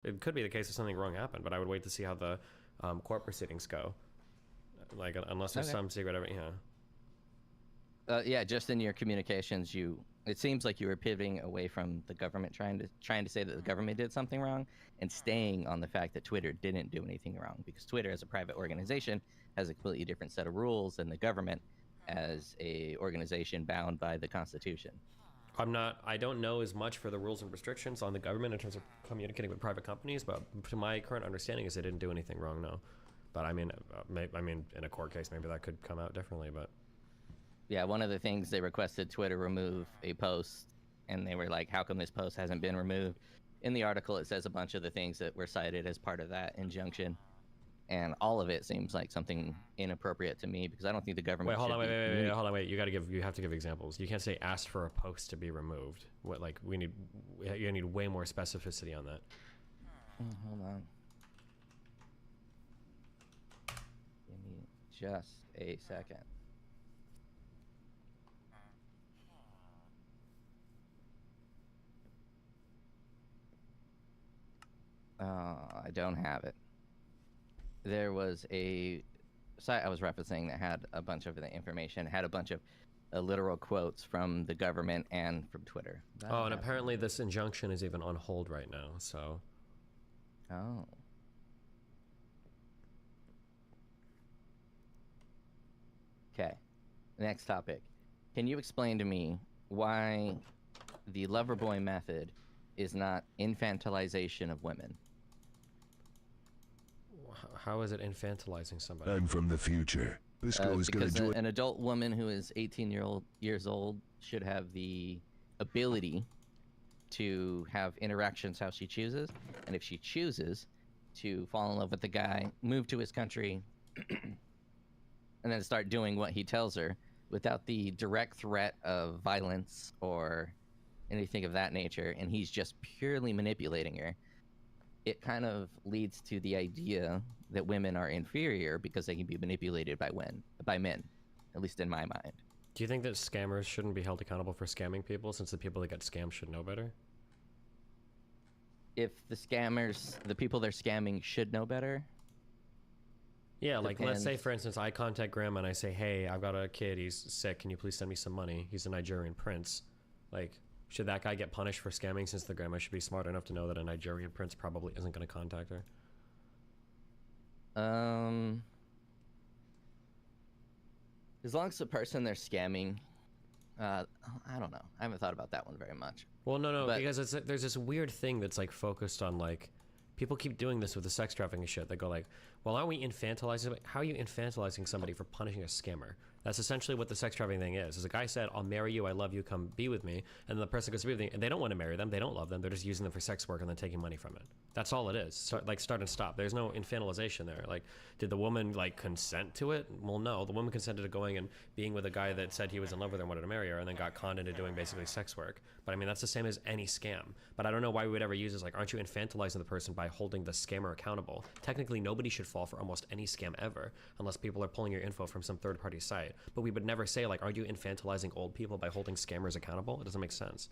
It could be the case if something wrong happened, but I would wait to see how the court proceedings go. Like, unless there's some secret, yeah, just in your communications, it seems like you were pivoting away from the government, trying to say that the government did something wrong, and staying on the fact that Twitter didn't do anything wrong, because Twitter, as a private organization, has a completely different set of rules than the government as a organization bound by the Constitution. I don't know as much for the rules and restrictions on the government in terms of communicating with private companies, but to my current understanding is they didn't do anything wrong, no. But I mean, in a court case, maybe that could come out differently, but. Yeah, one of the things they requested Twitter remove a post, and they were like, how come this post hasn't been removed? In the article, it says a bunch of the things that were cited as part of that injunction, and all of it seems like something inappropriate to me, because I don't think the government hold on, you have to give examples. You can't say asked for a post to be removed. You need way more specificity on that. Hold on. Give me just a second. I don't have it. There was a site I was referencing that had a bunch of the information, had a bunch of literal quotes from the government and from Twitter. And apparently this injunction is even on hold right now, so. Oh. Okay. Next topic. Can you explain to me why the Loverboy method is not infantilization of women? How is it infantilizing somebody? I'm from the future. This girl is going to join. An adult woman who is 18 years old should have the ability to have interactions how she chooses, and if she chooses to fall in love with the guy, move to his country, and then start doing what he tells her without the direct threat of violence or anything of that nature, and he's just purely manipulating her, it kind of leads to the idea that women are inferior because they can be manipulated by men, at least in my mind. Do you think that scammers shouldn't be held accountable for scamming people, since the people that get scammed should know better? If the people they're scamming should know better? Yeah, like Depends. let's say, for instance, I contact grandma and I say, hey, I've got a kid, he's sick, can you please send me some money? He's a Nigerian prince. Like, should that guy get punished for scamming, since the grandma should be smart enough to know that a Nigerian prince probably isn't going to contact her? As long as the person they're scamming, I don't know. I haven't thought about that one very much. Well, no, because there's this weird thing that's like focused on, like, people keep doing this with the sex trafficking shit. They go like, well, aren't we infantilizing? How are you infantilizing somebody for punishing a scammer? That's essentially what the sex trafficking thing is. As a guy said, I'll marry you, I love you, come be with me. And then the person goes to be with me, and they don't want to marry them, they don't love them, they're just using them for sex work and then taking money from it. That's all it is. Start and stop. There's no infantilization there. Like, did the woman, like, consent to it? Well, no. The woman consented to going and being with a guy that said he was in love with her and wanted to marry her, and then got conned into doing basically sex work. But I mean, that's the same as any scam. But I don't know why we would ever use this, like, aren't you infantilizing the person by holding the scammer accountable? Technically, nobody should fall for almost any scam ever, unless people are pulling your info from some third-party site. But we would never say, like, aren't you infantilizing old people by holding scammers accountable? It doesn't make sense.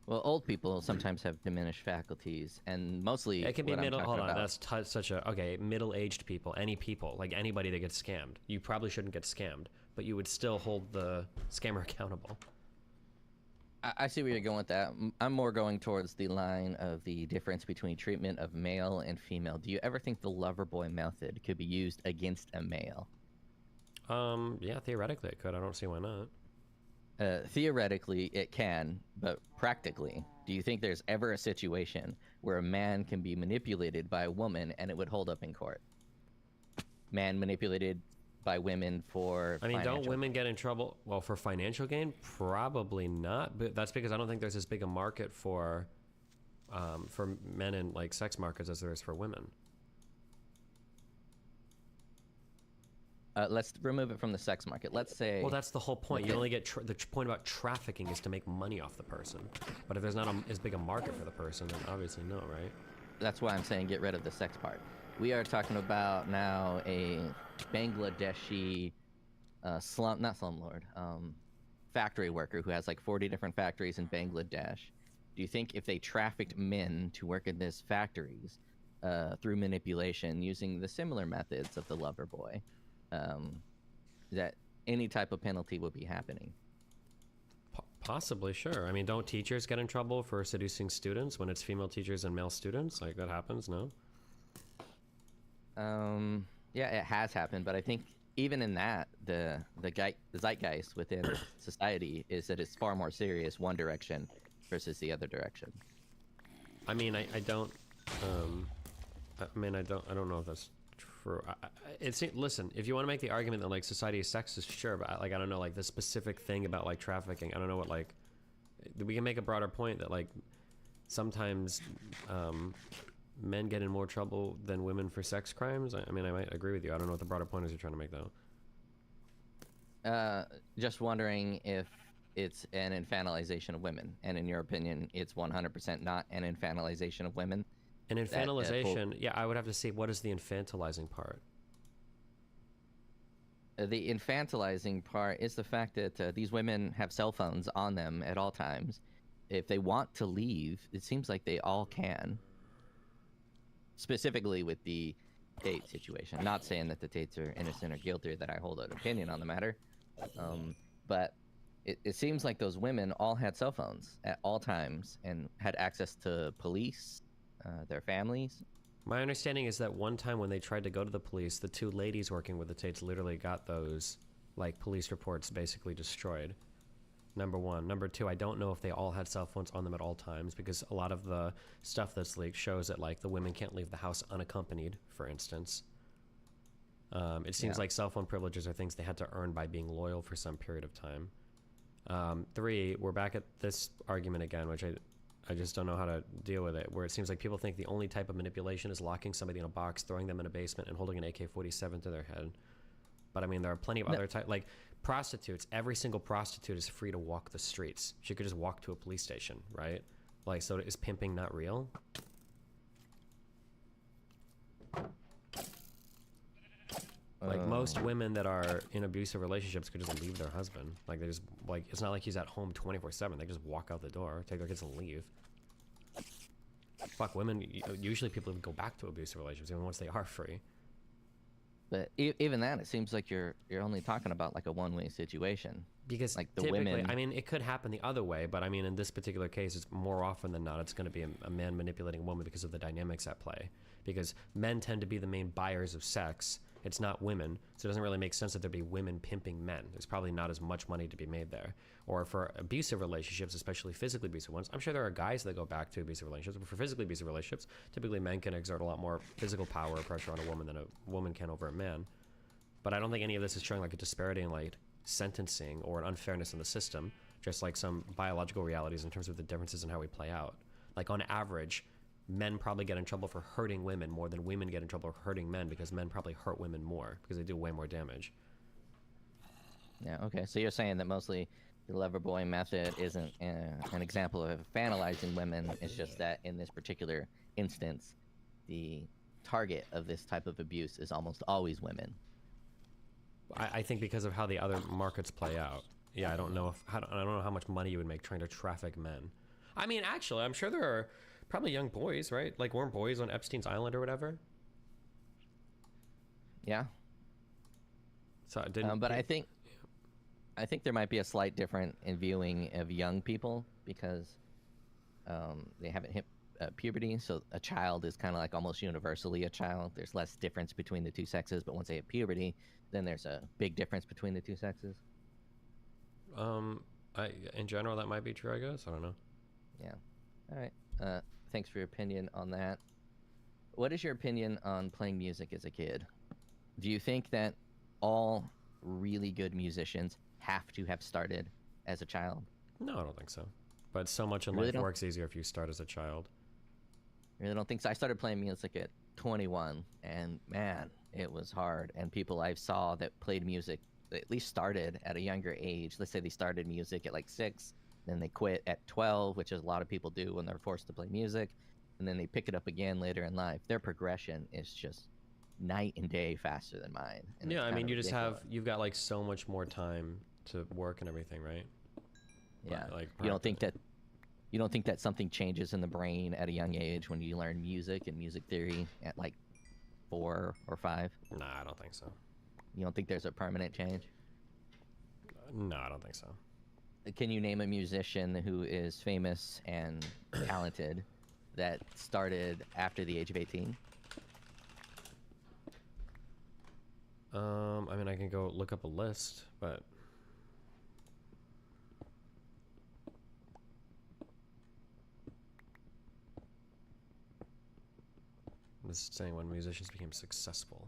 Well, old people sometimes have diminished faculties, and mostly it can be middle. Hold on, that's such a middle-aged people, any people, like anybody that gets scammed. You probably shouldn't get scammed, but you would still hold the scammer accountable. I see where you're going with that. I'm more going towards the line of the difference between treatment of male and female. Do you ever think the Loverboy method could be used against a male? Yeah, theoretically it could. I don't see why not. Theoretically, it can, but practically, do you think there's ever a situation where a man can be manipulated by a woman and it would hold up in court? Man manipulated by women for don't women get in trouble? Well, for financial gain? Probably not, but that's because I don't think there's as big a market for men in, like, sex markets as there is for women. Let's remove it from the sex market. Let's say... Well, that's the whole point. You only get... the point about trafficking is to make money off the person. But if there's not as big a market for the person, then obviously no, right? That's why I'm saying get rid of the sex part. We are talking about now a Bangladeshi factory worker who has like 40 different factories in Bangladesh. Do you think if they trafficked men to work in these factories through manipulation using the similar methods of the lover boy, that any type of penalty would be happening? Possibly, sure. I mean, don't teachers get in trouble for seducing students when it's female teachers and male students? Like, that happens, no? Yeah, it has happened, but I think even in that, the zeitgeist within society is that it's far more serious one direction versus the other direction. I mean, I don't know if that's true. Listen, if you want to make the argument that like society is sexist, sure, but I don't know, like the specific thing about like trafficking, I don't know what, like, we can make a broader point that like sometimes men get in more trouble than women for sex crimes. I mean, I might agree with you. I don't know what the broader point is you're trying to make though. Just wondering if it's an infantilization of women, and in your opinion, it's 100% not an infantilization of women. An infantilization, yeah, I would have to see what is the infantilizing part. The infantilizing part is the fact that these women have cell phones on them at all times. If they want to leave, it seems like they all can. Specifically with the Tate situation. Not saying that the Tates are innocent or guilty, or that I hold an opinion on the matter. But it seems like those women all had cell phones at all times and had access to police, their families. My understanding is that one time when they tried to go to the police, the two ladies working with the Tates literally got those, like, police reports basically destroyed. Number one. Number two, I don't know if they all had cell phones on them at all times, because a lot of the stuff that's leaked shows that, like, the women can't leave the house unaccompanied, for instance. It seems like cell phone privileges are things they had to earn by being loyal for some period of time. Three, we're back at this argument again, which I just don't know how to deal with it, where it seems like people think the only type of manipulation is locking somebody in a box, throwing them in a basement, and holding an AK-47 to their head. But I mean, there are plenty of other types, like prostitutes. Every single prostitute is free to walk the streets. She could just walk to a police station, right? Like, so is pimping not real? Like, most women that are in abusive relationships could just leave their husband. Like, they just, like, it's not like he's at home 24/7. They just walk out the door, take their kids and leave. Fuck, women, usually people go back to abusive relationships even once they are free. But even that, it seems like you're only talking about like a one-way situation. Because like the typically, women, I mean, it could happen the other way, but I mean, in this particular case, it's more often than not, it's going to be a man manipulating a woman because of the dynamics at play. Because men tend to be the main buyers of sex. It's not women, so it doesn't really make sense that there'd be women pimping men. There's probably not as much money to be made there. Or for abusive relationships, especially physically abusive ones, I'm sure there are guys that go back to abusive relationships, but for physically abusive relationships, typically men can exert a lot more physical power or pressure on a woman than a woman can over a man. But I don't think any of this is showing like a disparity in like sentencing or an unfairness in the system, just like some biological realities in terms of the differences in how we play out. Like on average, men probably get in trouble for hurting women more than women get in trouble for hurting men, because men probably hurt women more because they do way more damage. Yeah, okay. So you're saying that mostly the lover boy method isn't an example of fanalizing women. It's just that in this particular instance, the target of this type of abuse is almost always women. I think because of how the other markets play out. Yeah, I don't know how much money you would make trying to traffic men. I mean, actually, I'm sure there are probably young boys, right? Like, weren't boys on Epstein's Island or whatever? Yeah. So it didn't. But I think there might be a slight difference in viewing of young people because they haven't hit puberty. So a child is kind of like almost universally a child. There's less difference between the two sexes, but once they hit puberty, then there's a big difference between the two sexes. In general, that might be true, I guess. I don't know. Yeah. All right. Thanks for your opinion on that. What is your opinion on playing music as a kid? Do you think that all really good musicians have to have started as a child? No, I don't think so. But so much in Really life works easier if you start as a child. I really don't think so. I started playing music at 21, and man, it was hard. And people I saw that played music, they at least started at a younger age. Let's say they started music at like 6, then they quit at 12, which is a lot of people do when they're forced to play music, and then they pick it up again later in life. Their progression is just night and day faster than mine. And yeah, I mean, you just ridiculous. you've got like so much more time to work and everything, right? Yeah. Like you don't think that You don't think that something changes in the brain at a young age when you learn music and music theory at like 4 or 5? Nah, I don't think so. You don't think there's a permanent change? No, I don't think so. Can you name a musician who is famous and talented that started after the age of 18? I mean, I can go look up a list, but this is saying when musicians became successful.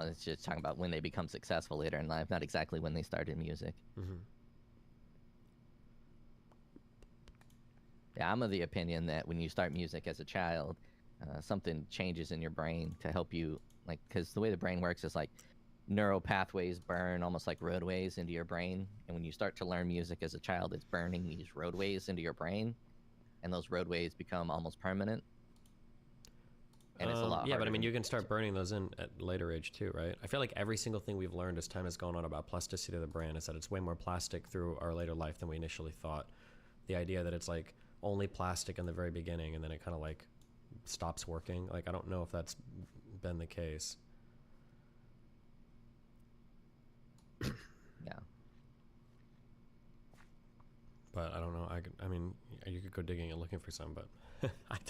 It's just talking about when they become successful later in life, not exactly when they started music. Mm-hmm. Yeah, I'm of the opinion that when you start music as a child, something changes in your brain to help you, like, because the way the brain works is like neural pathways burn almost like roadways into your brain. And when you start to learn music as a child, it's burning these roadways into your brain, and those roadways become almost permanent. And it's a lot yeah, but I harder mean, to you can start burning those in at later age too, right? I feel like every single thing we've learned as time has gone on about plasticity of the brain is that it's way more plastic through our later life than we initially thought. The idea that it's like only plastic in the very beginning and then it kind of like stops working. Like, I don't know if that's been the case. Yeah. But I don't know. I mean, you could go digging and looking for some, but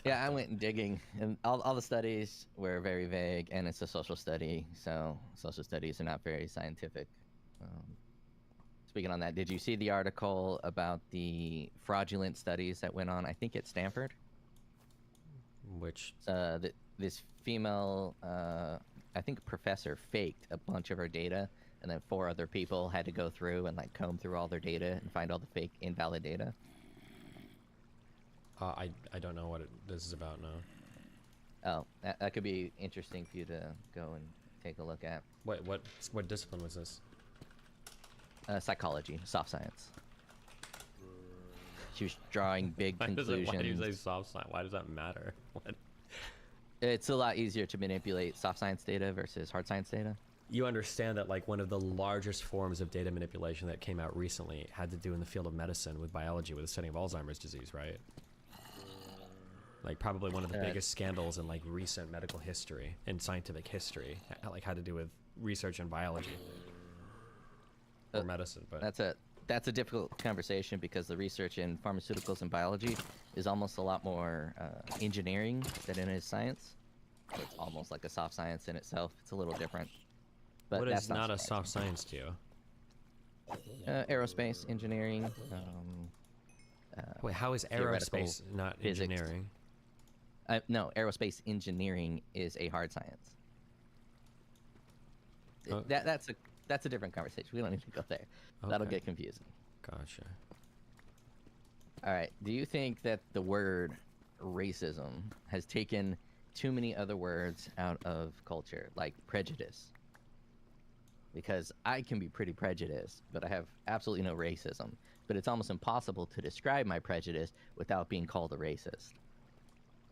I went digging, and all the studies were very vague, and it's a social study, so social studies are not very scientific. Speaking on that, did you see the article about the fraudulent studies that went on, I think, at Stanford? Which This female, I think, professor faked a bunch of her data, and then 4 other people had to go through and like comb through all their data and find all the fake, invalid data. I don't know what this is about now. Oh, that could be interesting for you to go and take a look at. What discipline was this? Psychology, soft science. She was drawing big conclusions. Why do you say soft science? Why does that matter? What? It's a lot easier to manipulate soft science data versus hard science data. You understand that like one of the largest forms of data manipulation that came out recently had to do in the field of medicine with biology, with the study of Alzheimer's disease, right? Like probably one of the biggest scandals in like recent medical history and scientific history, like had to do with research in biology or medicine. But that's a difficult conversation because the research in pharmaceuticals and biology is almost a lot more engineering than it is science. So it's almost like a soft science in itself. It's a little different. But what that's is not a soft science to you? Aerospace engineering. Wait, how is aerospace not physics. engineering? No, aerospace engineering is a hard science. Oh. That's a different conversation. We don't need to go there. That'll Okay. get confusing. Gotcha. All right. Do you think that the word racism has taken too many other words out of culture, like prejudice? Because I can be pretty prejudiced, but I have absolutely no racism. But it's almost impossible to describe my prejudice without being called a racist.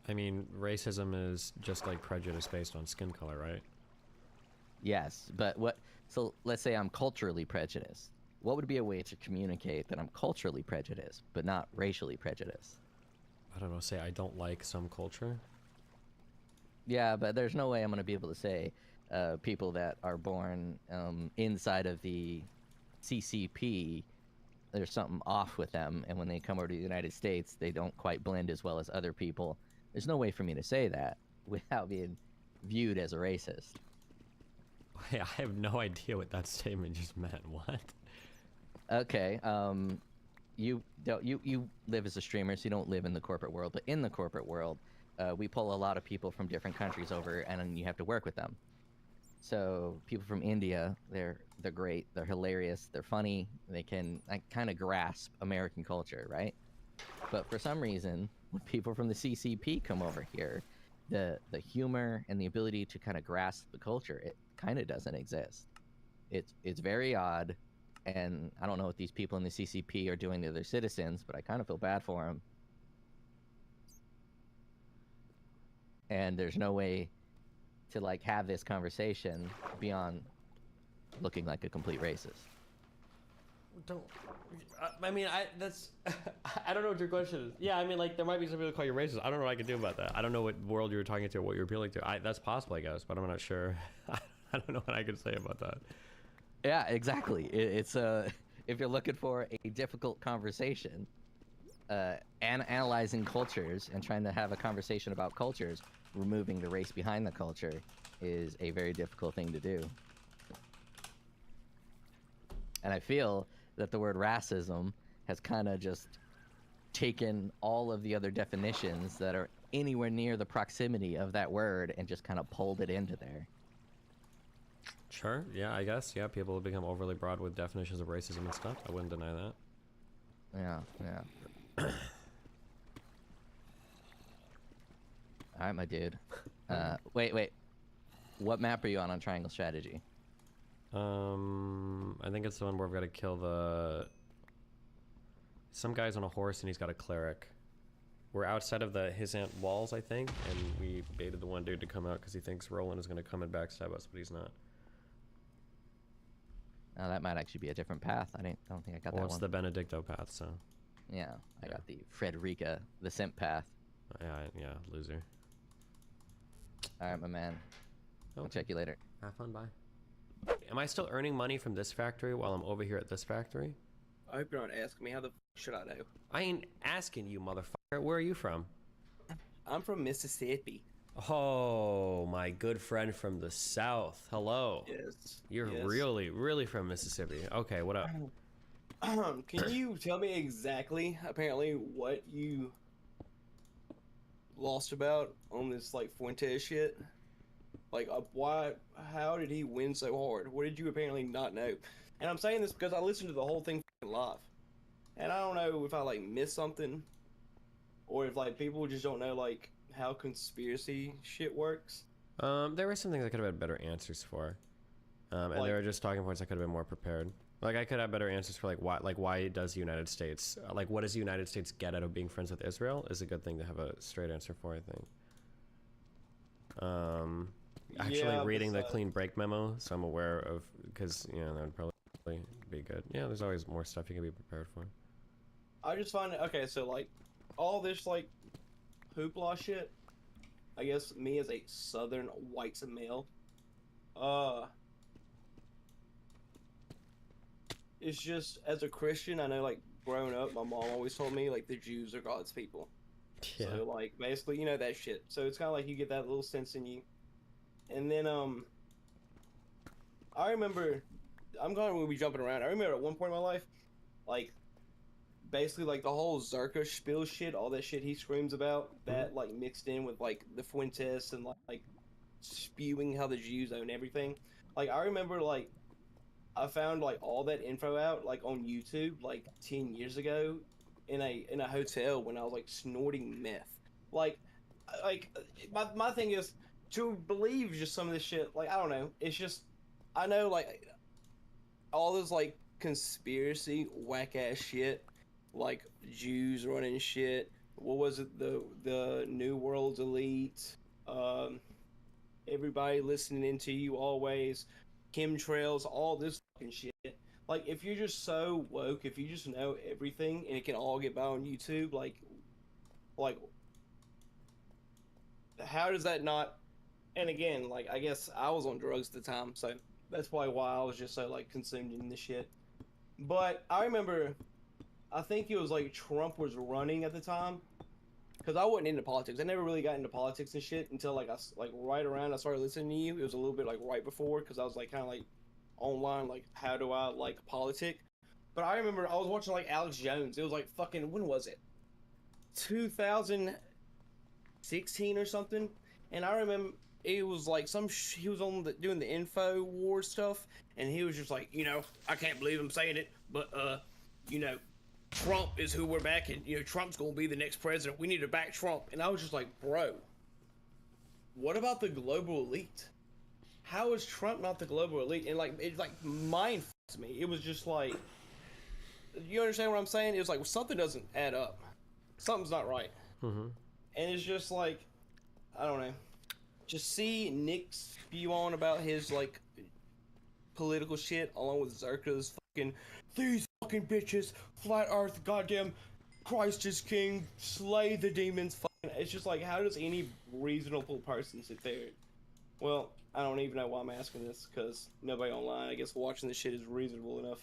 I mean, racism is just like prejudice based on skin color, right? Yes, but so let's say I'm culturally prejudiced. What would be a way to communicate that I'm culturally prejudiced, but not racially prejudiced? I don't know, say I don't like some culture. Yeah, but there's no way I'm going to be able to say people that are born inside of the CCP, there's something off with them, and when they come over to the United States, they don't quite blend as well as other people. There's no way for me to say that without being viewed as a racist. Wait, I have no idea what that statement just meant. What? Okay, you live as a streamer, so you don't live in the corporate world. But in the corporate world, we pull a lot of people from different countries over, and then you have to work with them. So people from India, they're great, they're hilarious, they're funny, they can kind of grasp American culture, right? But for some reason, when people from the CCP come over here, the humor and the ability to kind of grasp the culture, it kind of doesn't exist. It's very odd, and I don't know what these people in the CCP are doing to their citizens, but I kind of feel bad for them. And there's no way to like have this conversation beyond looking like a complete racist. don't. I mean, that's. I don't know what your question is. Yeah, I mean, like there might be some people that call you racist. I don't know what I can do about that. I don't know what world you were talking to or what you're appealing to. That's possible, I guess, but I'm not sure. I don't know what I can say about that. Yeah, exactly. It's if you're looking for a difficult conversation, analyzing cultures and trying to have a conversation about cultures, removing the race behind the culture is a very difficult thing to do. And I feel that the word racism has kind of just taken all of the other definitions that are anywhere near the proximity of that word and just kind of pulled it into there. Sure. Yeah, I guess. Yeah, people have become overly broad with definitions of racism and stuff. I wouldn't deny that. Yeah, yeah. All right, my dude. Wait. What map are you on Triangle Strategy? I think it's the one where we've got to kill some guy's on a horse and he's got a cleric. We're outside of the his ant walls, I think, and we baited the one dude to come out because he thinks Roland is going to come and backstab us, but he's not. Oh, that might actually be a different path. I don't think I got that Well, one. it's the Benedicto path, so. Yeah, I got the Frederica, the simp path. Yeah, loser. All right, my man. I'll check you later. Have fun, bye. Am I still earning money from this factory while I'm over here at this factory? I hope you're not asking me. How the f should I know? I ain't asking you, motherfucker. Where are you from? I'm from Mississippi. Oh, my good friend from the South. Hello. Yes. You're yes. really from Mississippi. Okay, what up? Can you tell me exactly, apparently, what you lost about on this, like, Fuentes shit? Like, how did he win so hard? What did you apparently not know? And I'm saying this because I listened to the whole thing live. And I don't know if I, like, missed something. Or if, like, people just don't know, like, how conspiracy shit works. There were some things I could have had better answers for. And Like- there were just talking points I could have been more prepared. Like, I could have better answers for, why does the United States, what does the United States get out of being friends with Israel is a good thing to have a straight answer for, I think. Actually Yeah, reading the besides- clean break memo, so I'm aware of, because, you know, that would probably be good. Yeah, there's always more stuff you can be prepared for. I just find it, okay, so, like, all this, like, hoopla shit, I guess me as a southern white male, it's just, as a Christian, I know, like, growing up, my mom always told me, like, the Jews are God's people. Yeah. So, like, basically, you know that shit. So it's kind of like you get that little sense in you. And then, I remember, I'm going to be jumping around. I remember at one point in my life, like, basically, like, the whole Zerka spiel shit, all that shit he screams about, that, like, mixed in with, like, the Fuentes and, like, spewing how the Jews own everything. Like, I remember, like, I found, like, all that info out, like, on YouTube, like, 10 years ago in a hotel when I was, like, snorting meth. Like, my thing is, to believe just some of this shit, like, I don't know, it's just, I know, like, all this, like, conspiracy, whack-ass shit, like, Jews running shit, what was it, the New World's elite, everybody listening into you always, chemtrails, all this fucking shit. Like, if you're just so woke, if you just know everything and it can all get by on YouTube, like, how does that not? And again, like, I guess I was on drugs at the time, so that's probably why I was just so, like, consumed in this shit. But I remember, I think it was, like, Trump was running at the time, because I wasn't into politics. I never really got into politics and shit until, like, right around I started listening to you. It was a little bit, like, right before, because I was, like, kind of, like, online, like, how do I, like, politic? But I remember I was watching, like, Alex Jones. It was, like, fucking, when was it? 2016 or something? And I remember it was, like, he was on doing the info war stuff, and he was just like, you know, I can't believe I'm saying it, but, you know, Trump is who we're backing. You know, Trump's gonna be the next president. We need to back Trump. And I was just like, bro, what about the global elite? How is Trump not the global elite? And, like, it, like, mind f***s me. It was just like, you understand what I'm saying? It was like, well, something doesn't add up. Something's not right. Mm-hmm. And it's just like, I don't know. Just see Nick spew on about his, like, political shit along with Zerka's fucking, these fucking bitches, flat Earth, goddamn, Christ is king, slay the demons. Fucking, it's just like, how does any reasonable person sit there? Well, I don't even know why I'm asking this, because nobody online, I guess, watching this shit is reasonable enough.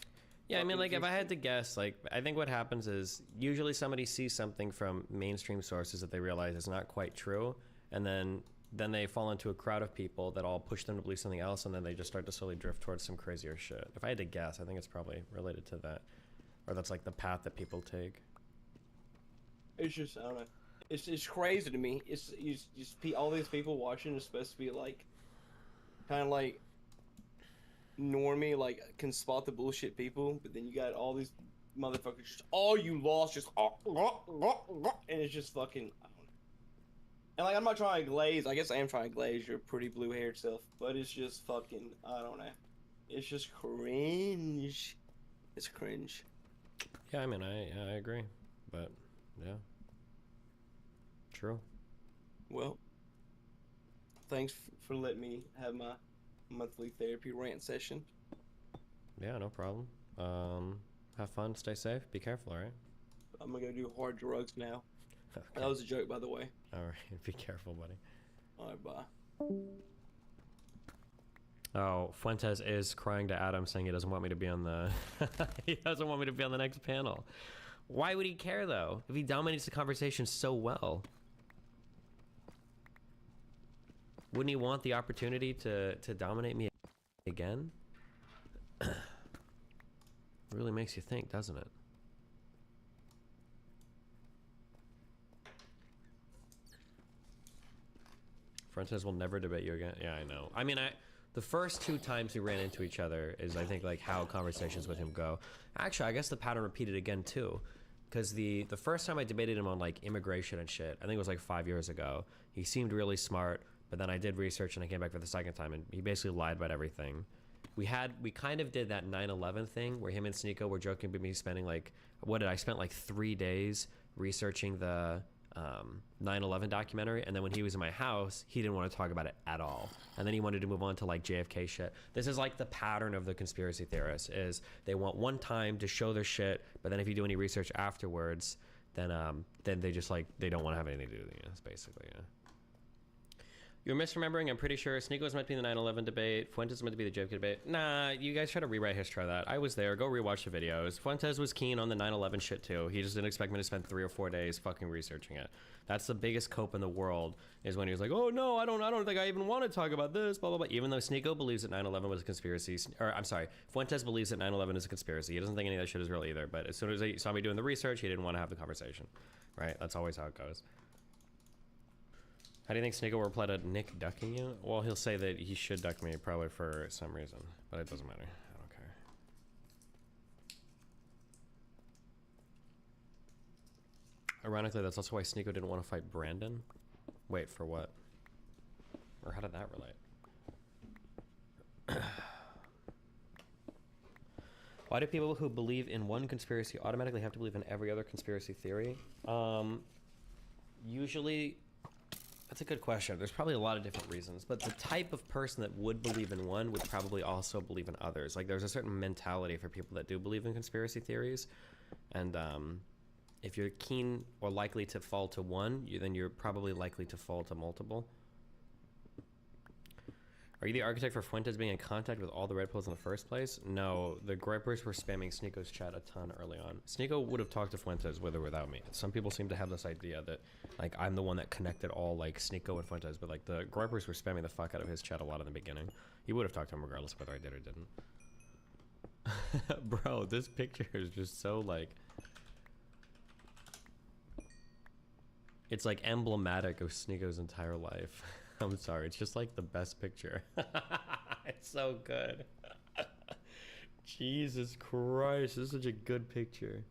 Yeah, I mean, like, if I had to. to guess, like, I think what happens is usually somebody sees something from mainstream sources that they realize is not quite true, and then they fall into a crowd of people that all push them to believe something else, and then they just start to slowly drift towards some crazier shit. If I had to guess, I think it's probably related to that, or that's like the path that people take. It's just, I don't know. It's crazy to me. It's all these people watching are supposed to be like, kind of like normie, like can spot the bullshit people, but then you got all these motherfuckers just, oh, you lost, just and it's just fucking, I don't know. And like, I'm not trying to glaze, I guess I am trying to glaze your pretty blue haired self, but it's just fucking, I don't know, it's just cringe. It's cringe. Yeah, I mean, I agree, but yeah, true. Well, thanks for letting me have my monthly therapy rant session. Yeah, no problem. Have fun, stay safe, be careful, all right? I'm gonna go do hard drugs now. Okay. That was a joke, by the way. All right, be careful, buddy. Alright, bye. Oh, Fuentes is crying to Adam, saying he doesn't want me to be on the he doesn't want me to be on the next panel. Why would he care though? If he dominates the conversation so well, wouldn't he want the opportunity to dominate me again? It really makes you think, doesn't it? Fuentes will never debate you again. Yeah, I know. I mean, the first 2 times we ran into each other is, I think, like how conversations with him go. Actually, I guess the pattern repeated again too, because the first time I debated him on like immigration and shit, I think it was like 5 years ago. He seemed really smart, but then I did research and I came back for the second time, and he basically lied about everything. We kind of did that 9/11 thing where him and Sneeko were joking about me spending like, what did I spent like 3 days researching the 9/11 documentary, and then when he was in my house, he didn't want to talk about it at all, and then he wanted to move on to like JFK shit. This is like the pattern of the conspiracy theorists, is they want one time to show their shit, but then if you do any research afterwards, then they just like, they don't want to have anything to do with it. That's basically, yeah. You're misremembering. I'm pretty sure Sneeko was meant to be in the 9/11 debate. Fuentes was meant to be the JFK debate. Nah, you guys try to rewrite history of that. I was there. Go rewatch the videos. Fuentes was keen on the 9/11 shit too. He just didn't expect me to spend 3 or 4 days fucking researching it. That's the biggest cope in the world, is when he was like, "Oh no, I don't think I even want to talk about this." Blah blah blah. Even though Sneeko believes that 9/11 was a conspiracy, or I'm sorry, Fuentes believes that 9/11 is a conspiracy. He doesn't think any of that shit is real either. But as soon as he saw me doing the research, he didn't want to have the conversation. Right? That's always how it goes. How do you think Sneeko will reply to Nick ducking you? Well, he'll say that he should duck me, probably for some reason, but it doesn't matter. I don't care. Ironically, that's also why Sneeko didn't want to fight Brandon. Wait, for what? Or how did that relate? Why do people who believe in one conspiracy automatically have to believe in every other conspiracy theory? Usually... That's a good question. There's probably a lot of different reasons, but the type of person that would believe in one would probably also believe in others. Like, there's a certain mentality for people that do believe in conspiracy theories, and if you're keen or likely to fall to one, then you're probably likely to fall to multiple. Are you the architect for Fuentes being in contact with all the red pills in the first place? No, the grippers were spamming Sneeko's chat a ton early on. Sneeko would have talked to Fuentes with or without me. Some people seem to have this idea that, like, I'm the one that connected all, like, Sneeko and Fuentes, but, like, the grippers were spamming the fuck out of his chat a lot in the beginning. He would have talked to him regardless of whether I did or didn't. Bro, this picture is just so, like... It's, like, emblematic of Sneeko's entire life. I'm sorry, it's just like the best picture. It's so good. Jesus Christ, this is such a good picture.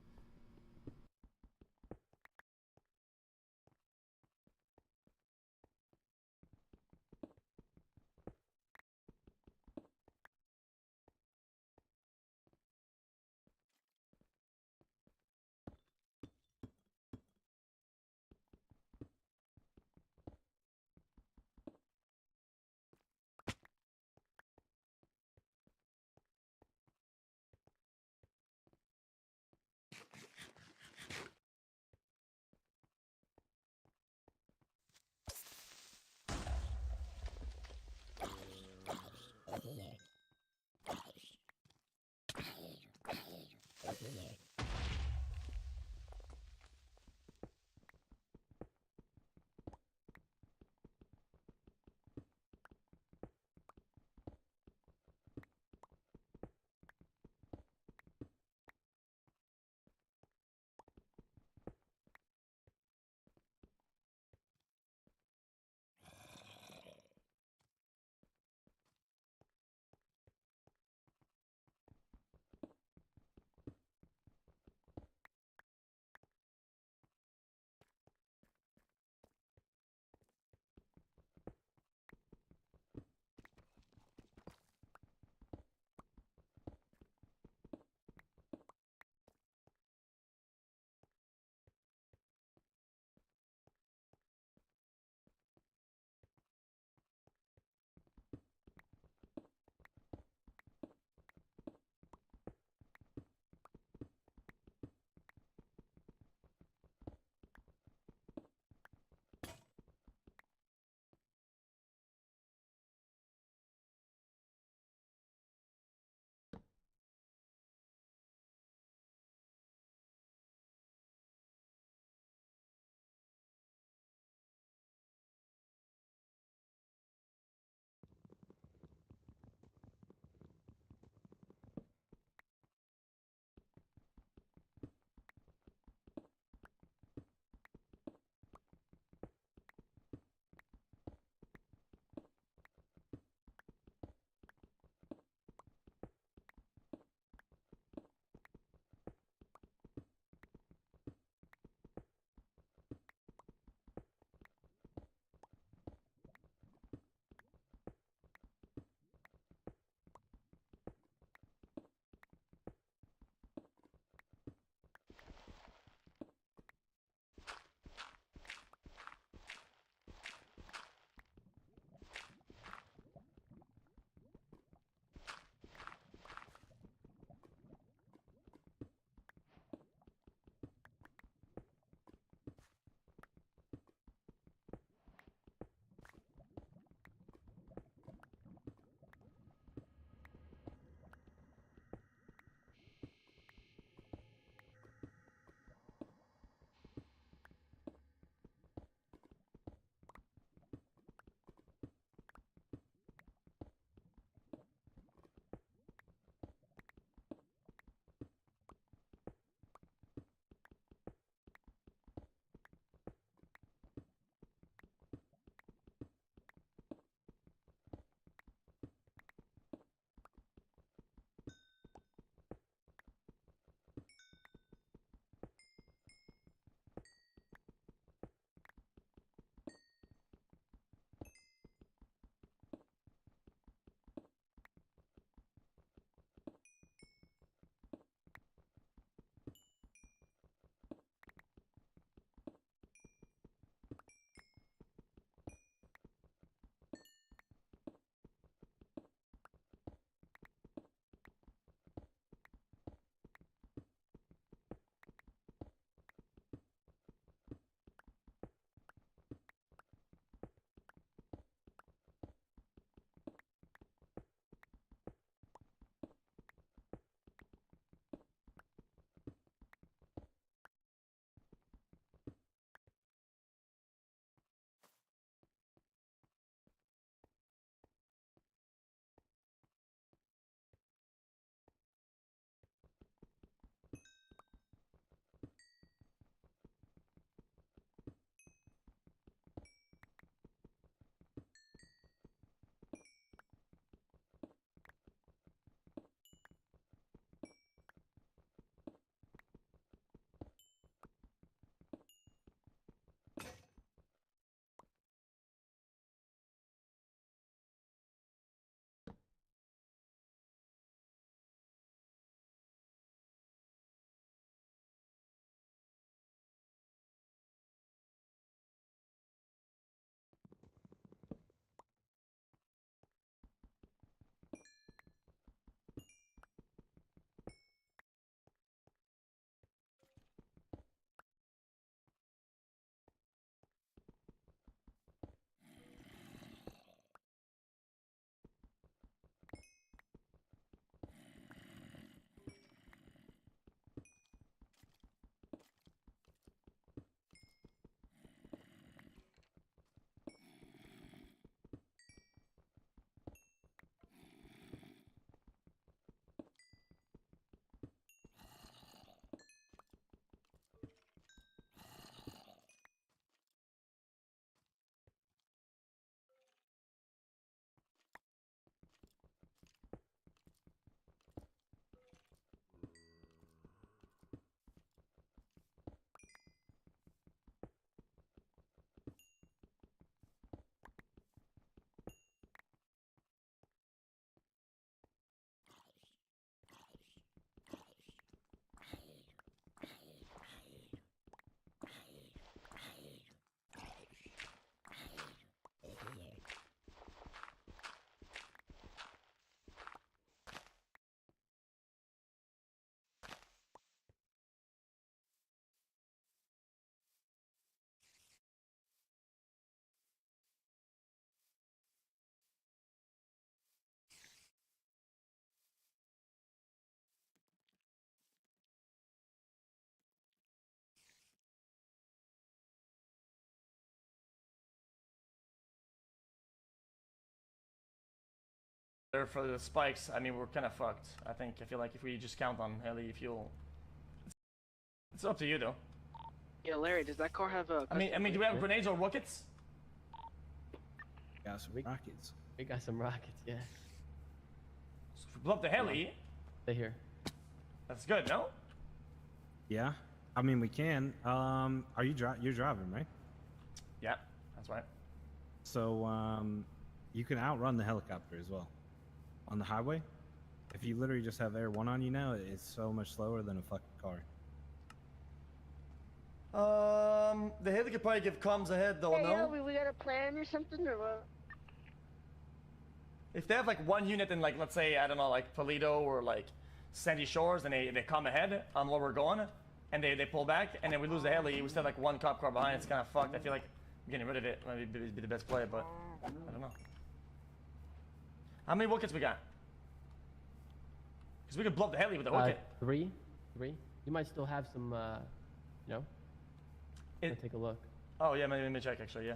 for the spikes, I mean, we're kind of fucked. I feel like if we just count on heli fuel, it's up to you though. Yeah, Larry, does that car have a? I mean, do we have grenades or rockets? Got some rockets. We got some rockets, yeah. So if we blow up the heli, Stay here. that's good, no? Yeah, I mean we can. Are you you're driving, right? Yeah, that's right. So you can outrun the helicopter as well on the highway. If you literally just have Air 1 on you now, it's so much slower than a fucking car. The heli could probably give comms ahead though, Hey, no? we got a plan or something, or what? If they have like one unit in like, let's say, I don't know, like Toledo or like Sandy Shores, and they come ahead on where we're going, and they pull back, and then we lose the heli, we still have like one cop car behind, it's kind of fucked. I feel like getting rid of it might be the best play, but I don't know. How many rockets we got? Because we could blow up the heli with the rocket. Three. You might still have some, you know. Take a look. Oh yeah, let me check actually, yeah.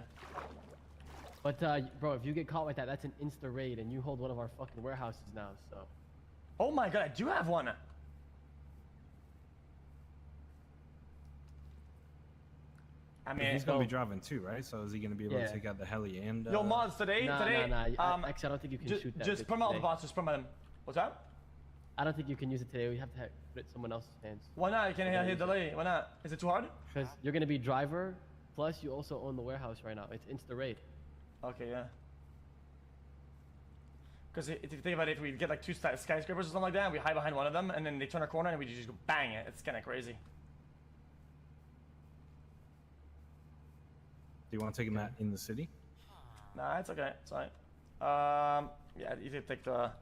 But bro, if you get caught like that, that's an insta raid, and you hold one of our fucking warehouses now. So. Oh my god, I do have one. I mean, He's gonna be driving too, right? So is he gonna be able to take out the heli and? Yo, mods today. Nah. Actually, I don't think you can shoot that. Just promote the bots. Just promote them. What's that? I don't think you can use it today. We have to put it in someone else's hands. Why not? You can't hit delay. Why not? Is it too hard? Because you're gonna be driver, plus you also own the warehouse right now. It's insta raid. Okay, yeah. Because if you think about it, if we get like two skyscrapers or something like that, we hide behind one of them, and then they turn a corner, and we just go bang it. It's kind of crazy. Do you want to take him out in the city? Nah, it's okay. It's alright. Yeah, you can take the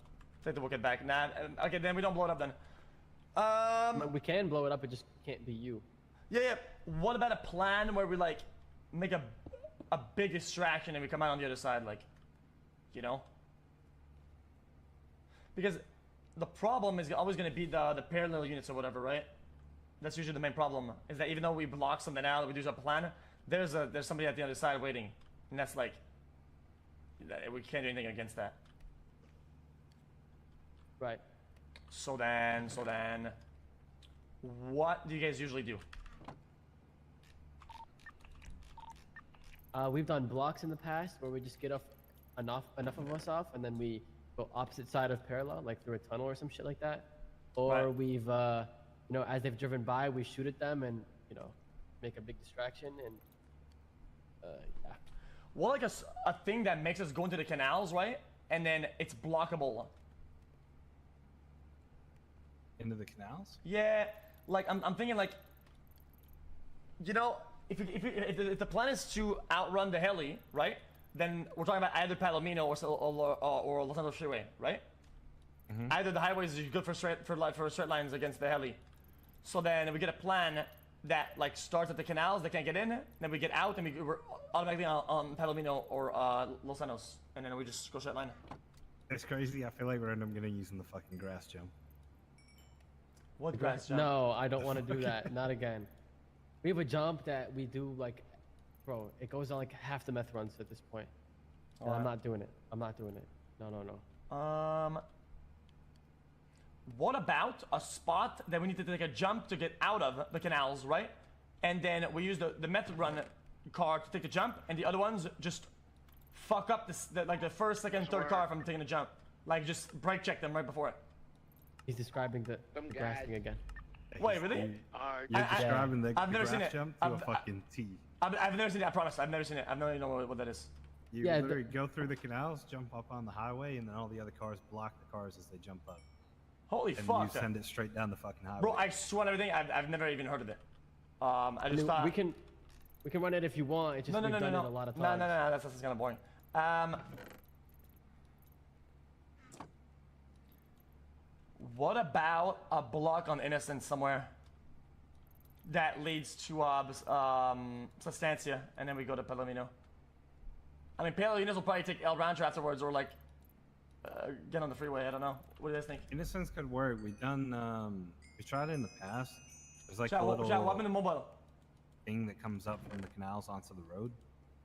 wicket back. Nah, okay, then we don't blow it up then. We can blow it up. It just can't be you. Yeah. What about a plan where we like make a big distraction and we come out on the other side, like, you know? Because the problem is always going to be the parallel units or whatever, right? That's usually the main problem. Is that even though we block something out, we do a plan, there's somebody at the other side waiting, and that's like, we can't do anything against that. Right. So then, what do you guys usually do? We've done blocks in the past where we just get off enough of us off, and then we go opposite side of parallel, like through a tunnel or some shit like that. Or Right. we've, you know, as they've driven by, we shoot at them and, you know, make a big distraction and, yeah. Well, like a thing that makes us go into the canals, right? And then it's blockable. Into the canals? Yeah, like I'm thinking like, you know, if the plan is to outrun the heli, right? Then we're talking about either Palomino or Los Angeles Freeway, right? Mm-hmm. Either the highways are good for straight lines against the heli. So then we get a plan that like starts at the canals, they can't get in. Then we get out and we're automatically on Palomino or Los Angeles, and then we just go straight line. It's crazy. I feel like we're gonna using the fucking grass jump. What grass jump? No, I don't want to do that. Not again. We have a jump that we do like, bro, it goes on like half the meth runs at this point. And I'm not doing it. I'm not doing it. No. What about a spot that we need to take a jump to get out of the canals, right? And then we use the method run car to take the jump, and the other ones just fuck up like the first, second, third car from taking the jump. Like just brake check them right before it. He's describing the grass thing again. Wait, really? You're describing the I've never grass seen it. jump to a fucking T. I've never seen it. I promise. I've never seen it. I don't even know what that is. You literally go through the canals, jump up on the highway, and then all the other cars block the cars as they jump up. Holy and fuck! you send it straight down the fucking highway. Bro, I swear on everything. I've never even heard of it. I just thought we can run it if you want. It's just we've done it a lot of times. No. That's kind of boring. What about a block on Innocence somewhere that leads to Sustancia, and then we go to Palomino? I mean, Palomino will probably take El Rancho afterwards, or like get on the freeway. I don't know. What do you guys think? Innocence could work. We tried it in the past. There's like Chat, a little what happened to mobile? thing that comes up from the canals onto the road.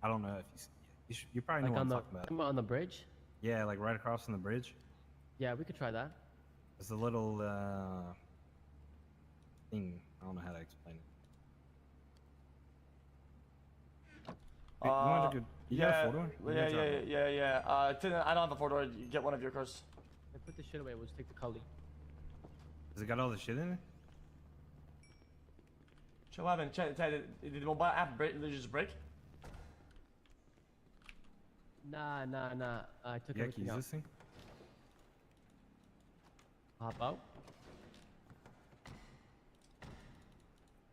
I don't know if you probably know Like what on I'm the talking about. on the bridge. Yeah, like right across from the bridge. Yeah, we could try that. There's a little thing. I don't know how to explain it. Hey, you want to go? You got a four-door? Yeah. I don't have a 4-door. You get one of your cars. Hey, put the shit away. We'll just take the Cully. Has it got all the shit in it? Chill out and check. Did the mobile app break? Did it just break? Nah. I took Yeah, everything keys out. this thing. Hop out.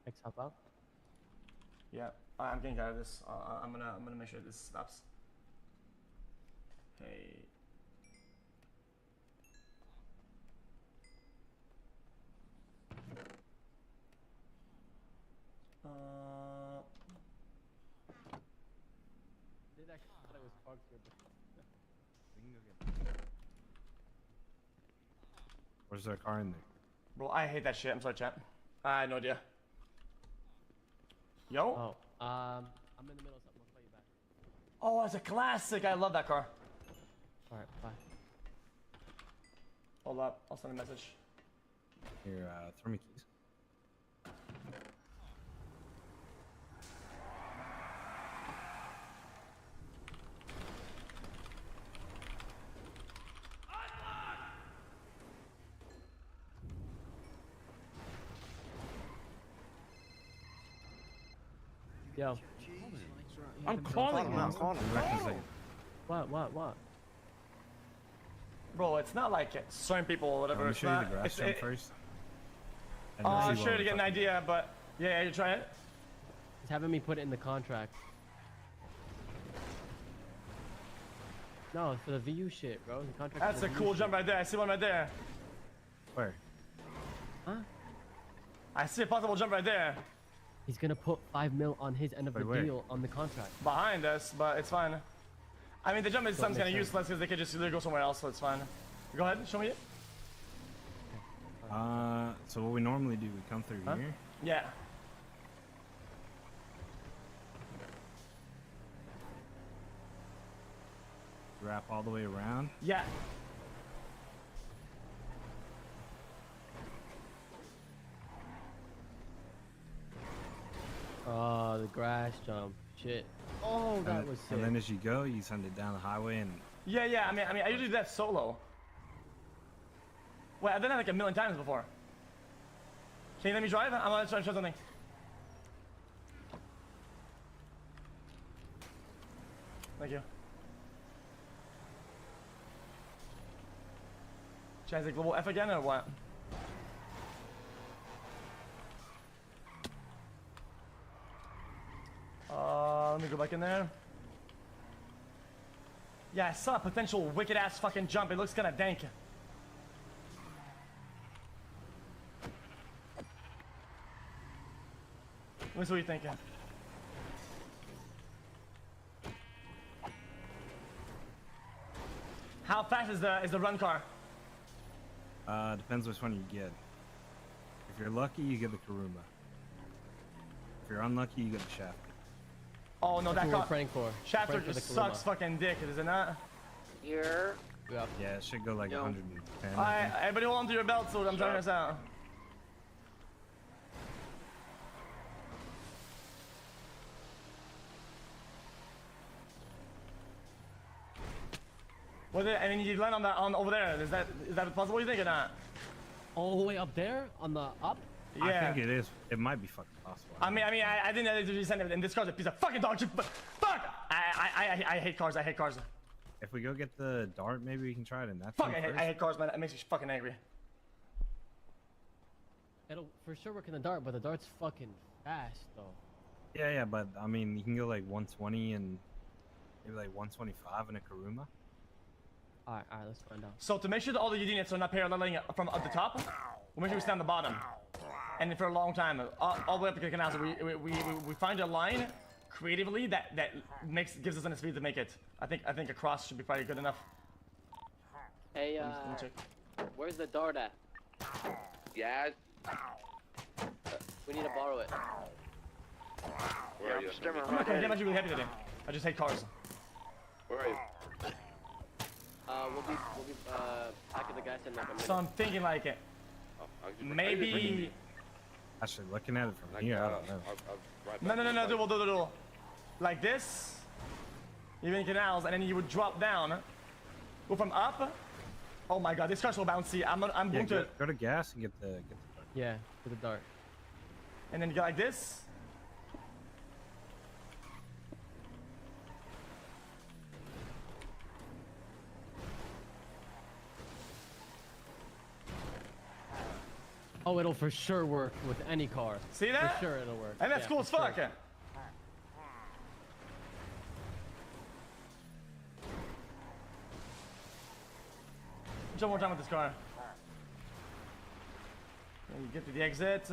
X hop out. Yeah. I'm getting out of this. I'm gonna make sure this stops. Hey. Did actually thought it was bugged here, but We can go get. Where's our car in there? Bro, I hate that shit. I'm sorry, chat. I had no idea. Yo. I'm in the middle of something. I'll call you back. Oh, it's a classic. I love that car. All right, bye. Hold up. I'll send a message. Here, throw me keys. Yo. I'm calling him. Be back in a second. What? Bro, it's not like certain people or whatever. Let me It's show you not. the grass It's, jump it, first. And then oh, see sure what to get an we're fucking- idea, but yeah, you try it. He's having me put it in the contract. No, it's for the VU shit, bro. The contract. That's for a the cool VU jump shit. right there. I see one right there. Where? Huh? I see a possible jump right there He's gonna put 5 mil on his end of Wait, the where? deal on the contract. behind us, but it's fine. I mean, the jump is Don't something make kind of sense. useless because they could just either go somewhere else, so it's fine. Go ahead, show me it. So what we normally do, we come through Huh? here. Yeah. Wrap all the way around. Yeah. Oh, the grass jump. Shit. Oh, that was sick. And then as you go, you send it down the highway and Yeah. I mean, I usually do that solo. Wait, I've done that like a million times before. Can you let me drive? I'm gonna try to show something. Thank you. Should I say global F again or what? Let me go back in there. Yeah, I saw a potential wicked ass fucking jump. It looks kind of dank. Let me see what you're thinking. How fast is the run car? depends which one you get. If you're lucky, you get the Karuma. If you're unlucky, you get the Shaft. Oh no, That's that what we're car. praying for. Shafter Praying for just the sucks Kaluma. fucking dick, is it not? Here. Yeah. Yeah, it should go like Yo. 110. I Alright, think. everybody hold on to your belt so I'm trying this out. Was it? And then you land on over there. Is that possible? You think or not? All the way up there on the up. Yeah. I think it is. It might be fucking possible. I didn't know they sent it, and this car's a piece of fucking dog shit. Fuck! I hate cars. I hate cars. If we go get the dart, maybe we can try it in that Fuck! thing I first. hate cars, man. It makes me fucking angry. It'll for sure work in the dart, but the dart's fucking fast though. Yeah, but I mean, you can go like 120 and maybe like 125 in a Karuma. All right, let's find out. So to make sure that all the units are not paralleling from at the top, we'll make sure we stand on the bottom. And for a long time, all the way up to the canals, we find a line creatively that gives us enough speed to make it. I think a cross should be probably good enough. Hey, Let me check. where's the dart at? Yeah, We need to borrow it. where are you? I'm not gonna get much really happy today. I just hate cars. Where are you? We'll be back at the gas in like a minute. So I'm thinking like it. Oh, Maybe. Actually, looking at it from here, I don't know. No, do. Like this. Even canals, and then you would drop down. Go from up. Oh my god, this car's so bouncy. I'm Yeah, going to. go to gas and get the dart. Yeah, to the dart. And then you go like this. Oh, it'll for sure work with any car. See that? For sure it'll work. And that's Yeah, cool as for fuck. sure. Jump more time with this car. And you get to the exit.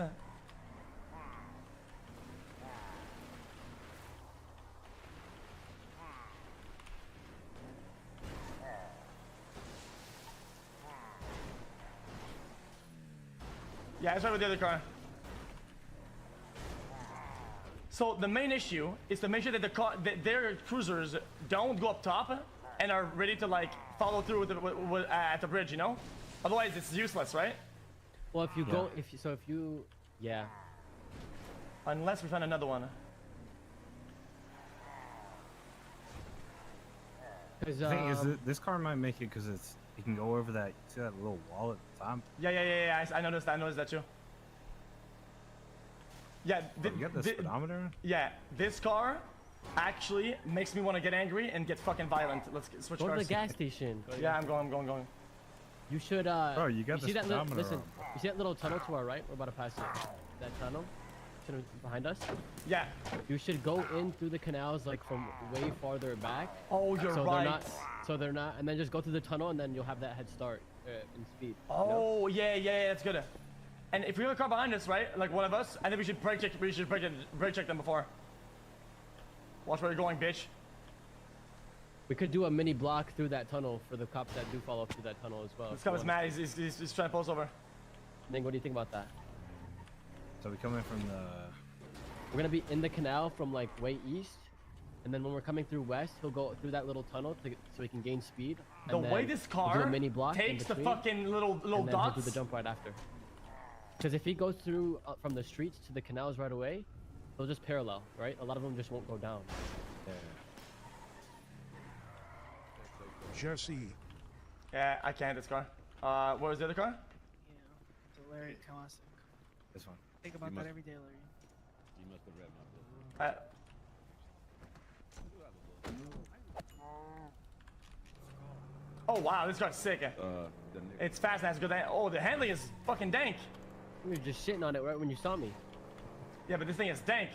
Yeah, let's try with the other car. So the main issue is to make sure that their cruisers don't go up top and are ready to like follow through at the bridge, you know? Otherwise, it's useless, right? Well, if you go, if you, yeah. Unless we find another one. Cause, The thing is, this car might make it because it can go over that. See that little wall at the top? Yeah. I noticed that too. Yeah. You got the speedometer? Yeah, this car actually makes me want to get angry and get fucking violent. Let's switch go cars. to the gas station. Yeah, I'm going. You should. Bro, you got the see that speedometer listen, on. you see that little tunnel to our right? We're about to pass it. That tunnel, behind us. Yeah. You should go in through the canals like from way farther back. Oh, you're so right. They're not, and then just go through the tunnel, and then you'll have that head start in speed. Oh, yeah, that's good. And if we have a car behind us, right, like one of us, I think we should brake check. We should brake check them before. Watch where you're going, bitch. We could do a mini block through that tunnel for the cops that do follow through that tunnel as well. This guy is mad. He's trying to pull us over. Ning, what do you think about that? So we come in from the. We're gonna be in the canal from like way east, and then when we're coming through west, he'll go through that little tunnel so he can gain speed. The way this car do a mini block takes the between, fucking little and then he'll dots. do the jump right after. Because if he goes through from the streets to the canals right away, they'll just parallel, right? A lot of them just won't go down. Yeah. Jesse. Yeah, I can't this car. What was the other car? Yeah, the Larry Classic. This one. Think about that every day, Larry. You must have read my book. Oh wow, this car's sick. It's fast and has good. Oh, the handling is fucking dank. You were just shitting on it right when you saw me. Yeah, but this thing is dank.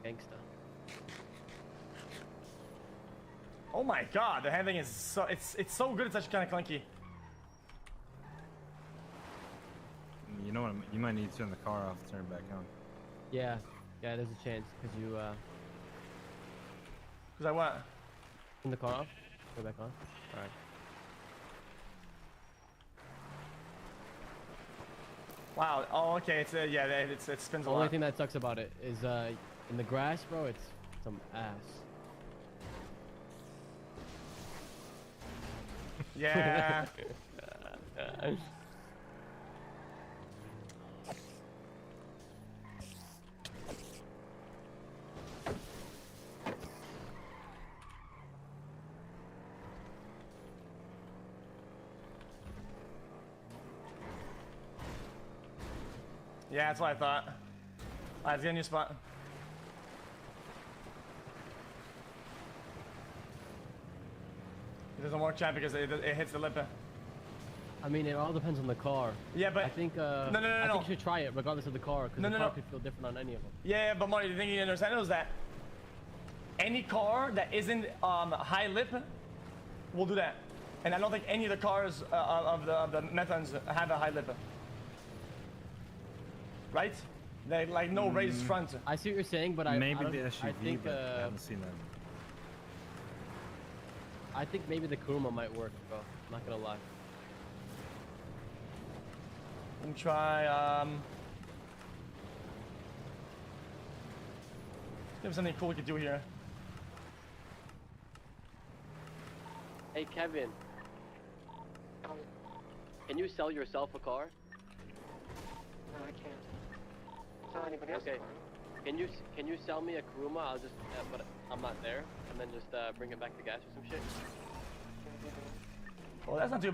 Gangsta. Oh my god, the handling is so it's so good. It's actually kind of clunky. You know what? You might need to turn the car off, turn it back on. Yeah, there's a chance because you Cause I what? turn the car off, go back on. All right. Wow. Oh, okay. It's yeah. It spins a The only lot. thing that sucks about it is in the grass, bro. It's some ass. Yeah. Yeah, that's what I thought. Alright, let's get a new spot. It doesn't work, chat, because it hits the lip. I mean, it all depends on the car. Yeah, but I think no. I think you should try it regardless of the car because the car could feel different on any of them. Yeah, but Marty, the thing you understand is that any car that isn't high lip will do that, and I don't think any of the cars of the Methans have a high lip. Right? They like no raised front. I see what you're saying, but maybe I the don't- SUV, I think but I haven't seen that. I think maybe the Kuruma might work, bro. I'm not gonna lie. Let me try. There's something cool we could do here. Hey Kevin. Can you sell yourself a car? No, I can't. Sell anybody else. Okay. Can you sell me a Kuruma? I'll just but I'm not there, and then just bring it back to gas or some shit. Well, that's not too bad.